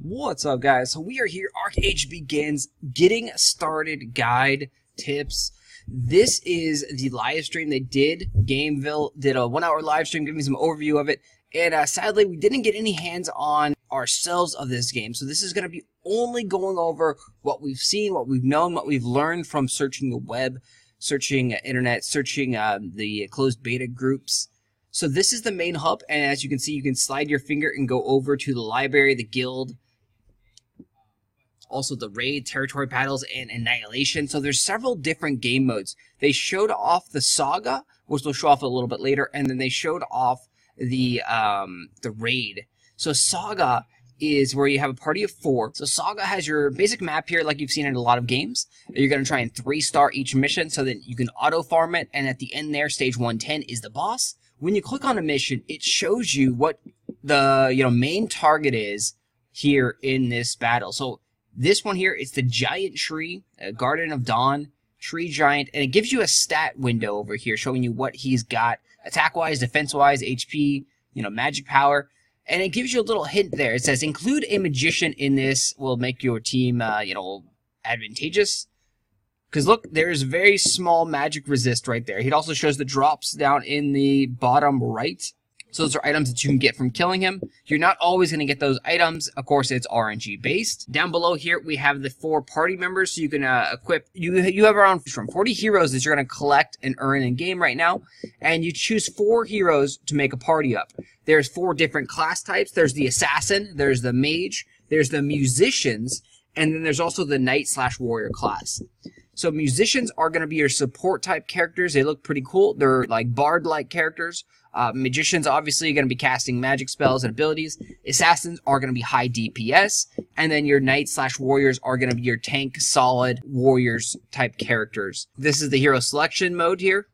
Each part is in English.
What's up, guys? So we are here. Archeage begins getting started guide tips. This is the live stream they did. Gameville did a 1 hour live stream giving me some overview of it. And sadly, we didn't get any hands on ourselves of this game. So this is going to be only going over what we've seen, what we've known, what we've learned from searching the web, searching internet, searching the closed beta groups. So this is the main hub, and as you can see, you can slide your finger and go over to the library, the guild, also the raid, territory battles, and annihilation. So there's several different game modes. They showed off the Saga, which they'll show off a little bit later, and then they showed off the raid. So Saga is where you have a party of 4. So Saga has your basic map here, like you've seen in a lot of games. You're going to try and 3-star each mission so that you can auto-farm it, and at the end there, stage 110 is the boss. When you click on a mission, it shows you what the main target is here in this battle. So this one here is the giant tree, Garden of Dawn, tree giant, and it gives you a stat window over here showing you what he's got attack-wise, defense-wise, HP, magic power, and it gives you a little hint there. It says include a magician in this will make your team, advantageous. Because look, there's very small magic resist right there. It also shows the drops down in the bottom right. So those are items that you can get from killing him. You're not always going to get those items. Of course, it's RNG based. Down below here, we have the 4 party members. So you can equip, you have around from 40 heroes that you're going to collect and earn in game right now. And you choose 4 heroes to make a party up. There's 4 different class types. There's the assassin, there's the mage, there's the musicians, and then there's also the knight/warrior class. So musicians are going to be your support type characters. They look pretty cool. They're like bard-like characters. Magicians obviously are going to be casting magic spells and abilities. Assassins are going to be high DPS. And then your knight/warriors are going to be your tank, solid warriors type characters. This is the hero selection mode here.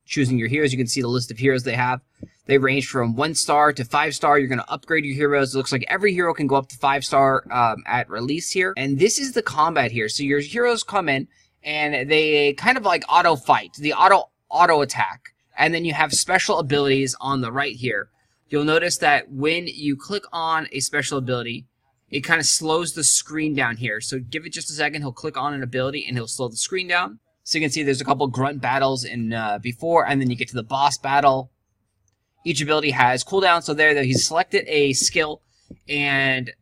Choosing your heroes. You can see the list of heroes they have. They range from 1-star to 5-star. You're going to upgrade your heroes. It looks like every hero can go up to 5-star at release here. And this is the combat here. So your heroes come in and they kind of like auto fight, the auto attack. And then you have special abilities on the right here. You'll notice that when you click on a special ability, it kind of slows the screen down here. So give it just a second. He'll click on an ability and he'll slow the screen down. So you can see there's a couple grunt battles in before, and then you get to the boss battle. Each ability has cooldown. So there he's selected a skill, and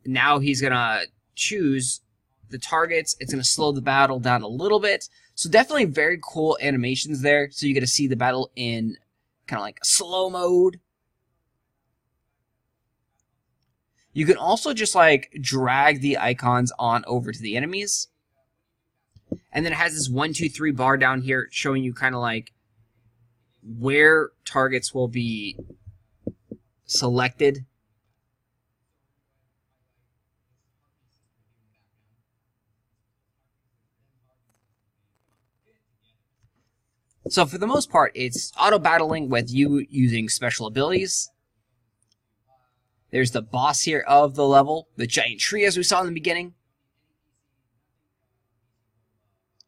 now he's gonna choose the targets. It's going to slow the battle down a little bit. So definitely very cool animations there. So you get to see the battle in kind of like slow mode. You can also just like drag the icons on over to the enemies. And then it has this 1, 2, 3 bar down here showing you kind of like where targets will be selected. So for the most part, it's auto-battling with you using special abilities. There's the boss here of the level, the giant tree as we saw in the beginning.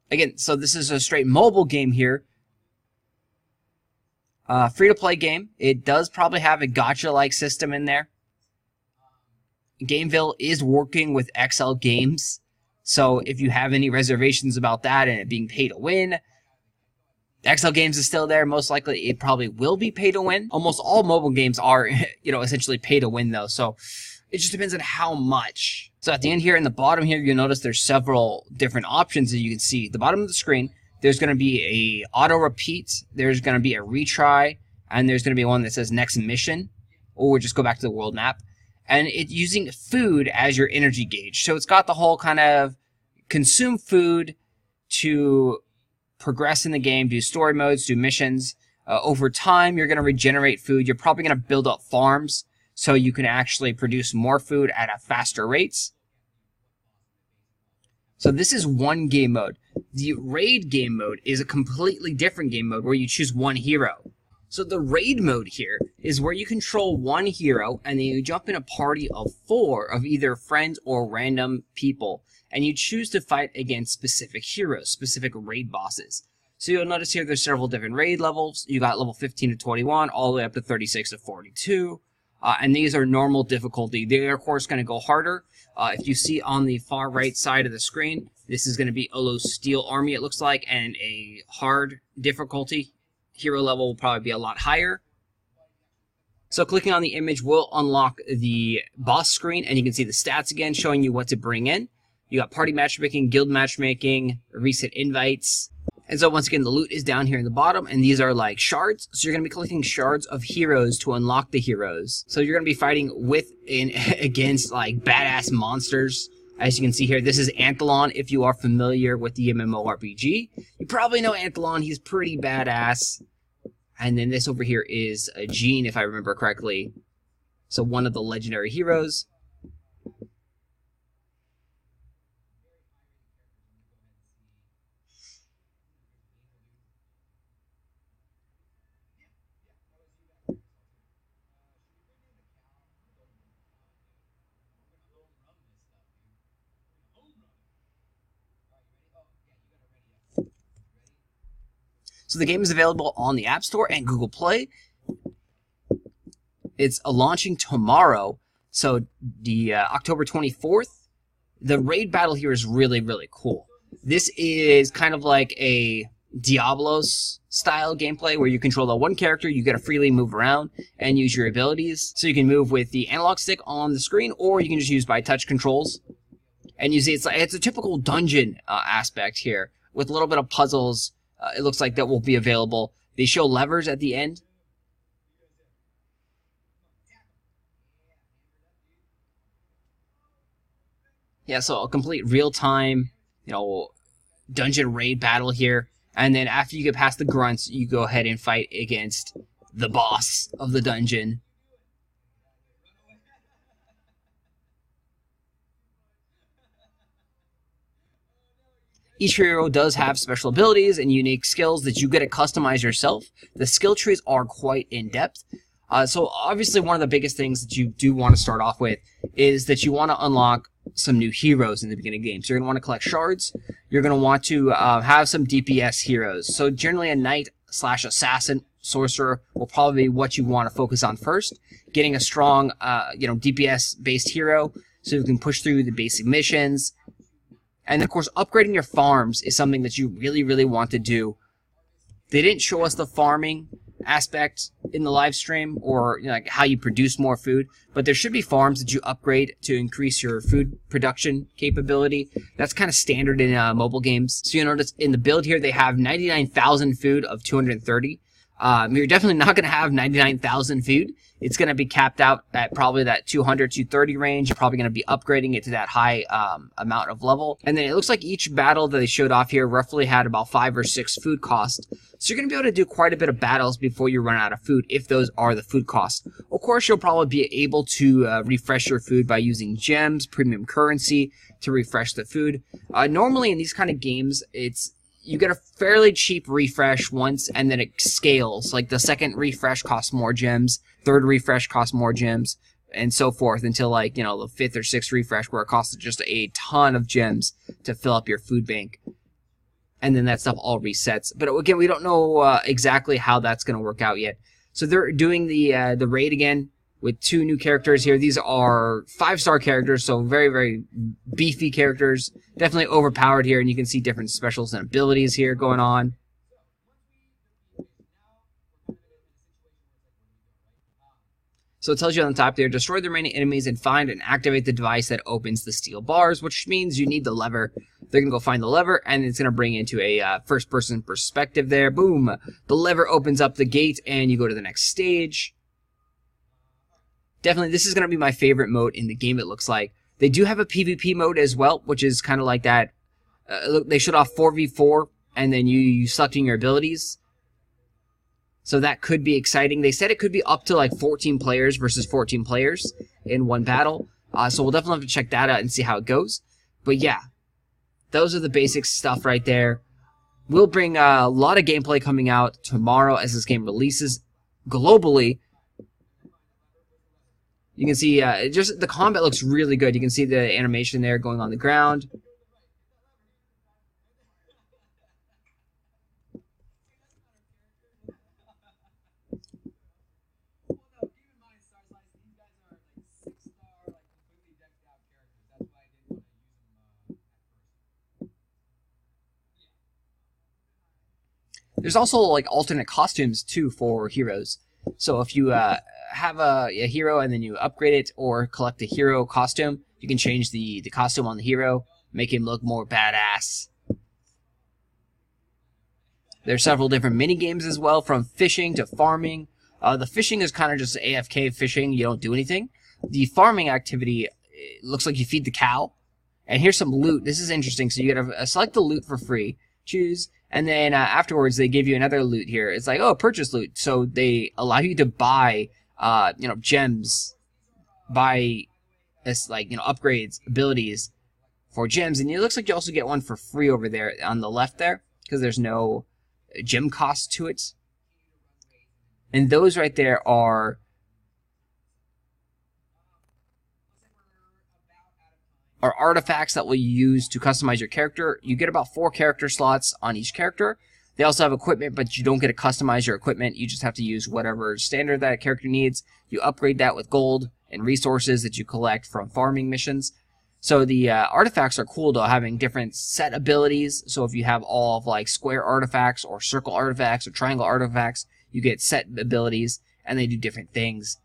Again, so this is a straight mobile game here. Free-to-play game. It does probably have a gacha-like system in there. Gameville is working with XL Games. So if you have any reservations about that and it being pay to win, XL Games is still there. Most likely, it probably will be pay to win. Almost all mobile games are, essentially pay to win, though. So it just depends on how much. So at the end here, in the bottom here, you'll notice there's several different options that you can see. At the bottom of the screen, there's going to be a auto repeat. There's going to be a retry, and there's going to be one that says next mission, or just go back to the world map. And it's using food as your energy gauge. So it's got the whole kind of consume food to progress in the game, do story modes, do missions. Over time, you're going to regenerate food. You're probably going to build up farms so you can actually produce more food at a faster rates. So this is one game mode. The raid game mode is a completely different game mode where you choose one hero. So the raid mode here is where you control one hero and then you jump in a party of 4 of either friends or random people, and you choose to fight against specific heroes, specific raid bosses. So you'll notice here there's several different raid levels. You got level 15 to 21, all the way up to 36 to 42. and these are normal difficulty. They are, of course, going to go harder. If you see on the far right side of the screen, this is going to be Olo Steel Army, it looks like, and a hard difficulty. Hero level will probably be a lot higher. So clicking on the image will unlock the boss screen, and you can see the stats again, showing you what to bring in. You got party matchmaking, guild matchmaking, recent invites. And so once again, the loot is down here in the bottom, and these are like shards. So you're going to be collecting shards of heroes to unlock the heroes. So you're going to be fighting with and against like badass monsters. As you can see here, this is Anthelon. If you are familiar with the MMORPG, you probably know Anthelon. He's pretty badass. And then this over here is Jean, if I remember correctly. So one of the legendary heroes. So the game is available on the App Store and Google Play. It's launching tomorrow, so the October 24th. The raid battle here is really, really cool. This is kind of like a Diablos style gameplay where you control the one character, you get to freely move around and use your abilities. So you can move with the analog stick on the screen, or you can just use by touch controls. And you see it's a typical dungeon aspect here with a little bit of puzzles. It looks like that will be available. They show levers at the end. Yeah, so a complete real-time, dungeon raid battle here. And then after you get past the grunts, you go ahead and fight against the boss of the dungeon. Each hero does have special abilities and unique skills that you get to customize yourself. The skill trees are quite in-depth. So obviously one of the biggest things that you do want to start off with is that you want to unlock some new heroes in the beginning of the game. So you're going to want to collect shards. You're going to want to have some DPS heroes. So generally a knight / assassin, sorcerer will probably be what you want to focus on first. Getting a strong, DPS-based hero so you can push through the basic missions. And, of course, upgrading your farms is something that you really, really want to do. They didn't show us the farming aspect in the live stream or like how you produce more food, but there should be farms that you upgrade to increase your food production capability. That's kind of standard in mobile games. So you notice in the build here, they have 99,000 food of 230. You're definitely not going to have 99,000 food. It's going to be capped out at probably that 200, 230 range. You're probably going to be upgrading it to that high amount of level. And then it looks like each battle that they showed off here roughly had about 5 or 6 food costs. So you're going to be able to do quite a bit of battles before you run out of food, if those are the food costs. Of course, you'll probably be able to refresh your food by using gems, premium currency to refresh the food. Normally in these kind of games, you get a fairly cheap refresh once, and then it scales. Like the second refresh costs more gems, third refresh costs more gems, and so forth until like, the fifth or sixth refresh where it costs just a ton of gems to fill up your food bank. And then that stuff all resets. But again, we don't know exactly how that's going to work out yet. So they're doing the raid again with 2 new characters here. These are 5-star characters, so very, very beefy characters. Definitely overpowered here, and you can see different specials and abilities here going on. So it tells you on the top there, destroy the remaining enemies and find and activate the device that opens the steel bars, which means you need the lever. They're going to go find the lever, and it's going to bring into a first-person perspective there. Boom! The lever opens up the gate, and you go to the next stage. Definitely, this is going to be my favorite mode in the game, it looks like. They do have a PvP mode as well, which is kind of like that. Look, they showed off 4v4, and then you selecting your abilities. So that could be exciting. They said it could be up to like 14 players versus 14 players in one battle. So we'll definitely have to check that out and see how it goes. But yeah, those are the basic stuff right there. We'll bring a lot of gameplay coming out tomorrow as this game releases globally. You can see just the combat looks really good. You can see the animation there going on the ground. There's also like alternate costumes too for heroes. So if you have a hero and then you upgrade it or collect a hero costume, you can change the costume on the hero, make him look more badass. There's several different mini games as well, from fishing to farming. The fishing is kind of just AFK fishing. You don't do anything. The farming activity, it looks like you feed the cow. And here's some loot. This is interesting. So you gotta select the loot for free, choose, and then afterwards they give you another loot here. It's like, oh, purchase loot. So they allow you to buy, gems, buy upgrades, abilities for gems, and it looks like you also get one for free over there on the left there because there's no gem cost to it. And those right there are artifacts that will use to customize your character. You get about 4 character slots on each character. They also have equipment, but you don't get to customize your equipment. You just have to use whatever standard that character needs. You upgrade that with gold and resources that you collect from farming missions. So the artifacts are cool though, having different set abilities. So if you have all of like square artifacts or circle artifacts or triangle artifacts, you get set abilities and they do different things.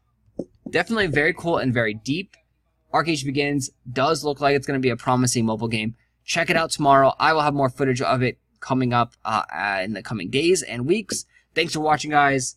Definitely very cool and very deep. Archeage Begins does look like it's going to be a promising mobile game. Check it out tomorrow. I will have more footage of it coming up in the coming days and weeks. Thanks for watching, guys.